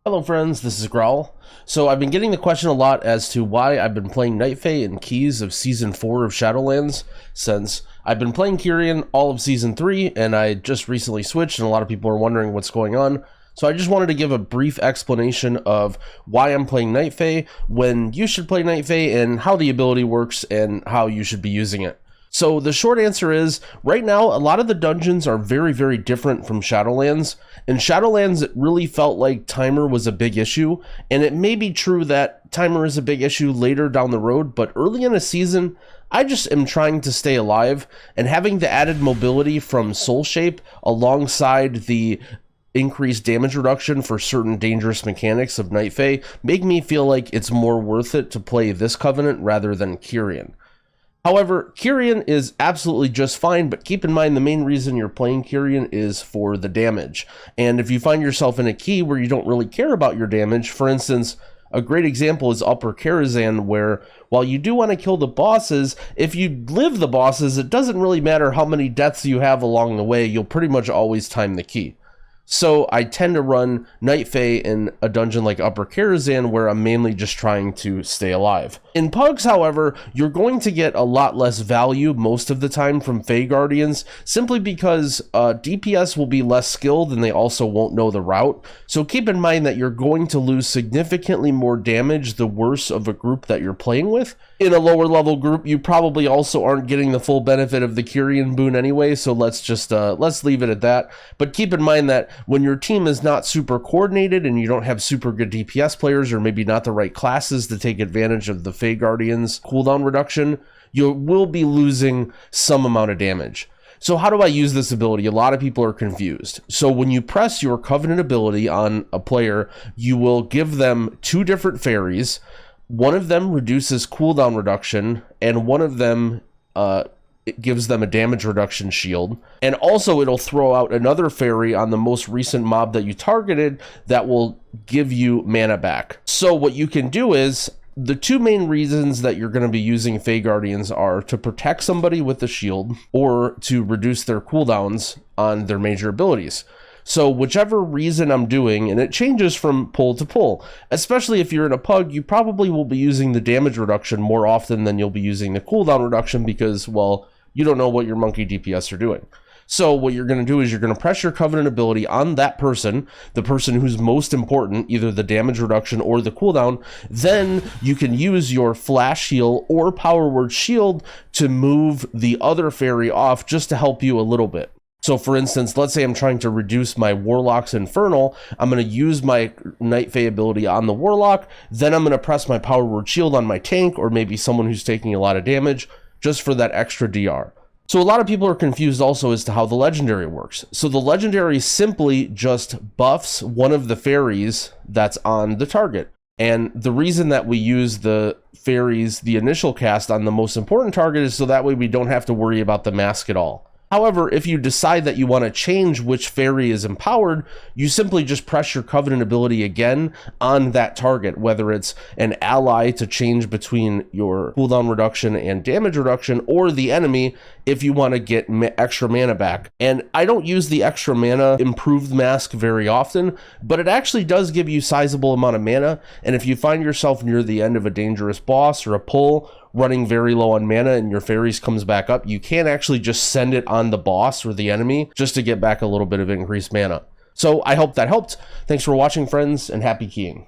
Hello friends, this is Growl. So I've been getting the question a lot as to why I've been playing Night Fae and Keys of Season 4 of Shadowlands, since I've been playing Kyrian all of Season 3 and I just recently switched and a lot of people are wondering what's going on. So I just wanted to give a brief explanation of why I'm playing Night Fae, when you should play Night Fae, and how the ability works and how you should be using it. So the short answer is, right now, a lot of the dungeons are very, very different from Shadowlands. In Shadowlands, it really felt like timer was a big issue, and it may be true that timer is a big issue later down the road, but early in a season, I just am trying to stay alive, and having the added mobility from Soul Shape alongside the increased damage reduction for certain dangerous mechanics of Night Fae make me feel like it's more worth it to play this Covenant rather than Kyrian. However, Kyrian is absolutely just fine, but keep in mind the main reason you're playing Kyrian is for the damage. And if you find yourself in a key where you don't really care about your damage, for instance, a great example is Upper Karazhan, where while you do want to kill the bosses, if you live the bosses, it doesn't really matter how many deaths you have along the way, you'll pretty much always time the key. So I tend to run Night Fae in a dungeon like Upper Karazhan, where I'm mainly just trying to stay alive. In Pugs, however, you're going to get a lot less value most of the time from Fae Guardians, simply because DPS will be less skilled and they also won't know the route. So keep in mind that you're going to lose significantly more damage the worse of a group that you're playing with. In a lower level group, you probably also aren't getting the full benefit of the Kyrian boon anyway, so let's leave it at that. But keep in mind that when your team is not super coordinated and you don't have super good DPS players, or maybe not the right classes to take advantage of the Fae Guardians cooldown reduction, you will be losing some amount of damage. So how do I use this ability? A lot of people are confused. So when you press your Covenant ability on a player, you will give them two different fairies. One of them reduces cooldown reduction, and one of them it gives them a damage reduction shield. And also it'll throw out another fairy on the most recent mob that you targeted that will give you mana back. So what you can do is, the two main reasons that you're going to be using Fae Guardians are to protect somebody with the shield or to reduce their cooldowns on their major abilities. So whichever reason I'm doing, and it changes from pull to pull, especially if you're in a Pug, you probably will be using the damage reduction more often than you'll be using the cooldown reduction because, well, you don't know what your monkey DPS are doing. So what you're going to do is you're going to press your Covenant ability on that person, the person who's most important, either the damage reduction or the cooldown. Then you can use your Flash Heal or Power Word Shield to move the other fairy off just to help you a little bit. So for instance, let's say I'm trying to reduce my Warlock's Infernal. I'm going to use my Night Fae ability on the Warlock. Then I'm going to press my Power Word Shield on my tank, or maybe someone who's taking a lot of damage, just for that extra DR. So a lot of people are confused also as to how the legendary works. So the legendary simply just buffs one of the fairies that's on the target. And the reason that we use the fairies, the initial cast, on the most important target is so that way we don't have to worry about the mask at all. However, if you decide that you want to change which fairy is empowered, you simply just press your Covenant ability again on that target, whether it's an ally to change between your cooldown reduction and damage reduction, or the enemy if you want to get extra mana back. And I don't use the extra mana improved mask very often, but it actually does give you sizable amount of mana. And if you find yourself near the end of a dangerous boss or a pull, running very low on mana and your fairies comes back up, you can actually just send it on the boss or the enemy just to get back a little bit of increased mana. So I hope that helped. Thanks for watching, friends, and happy keying.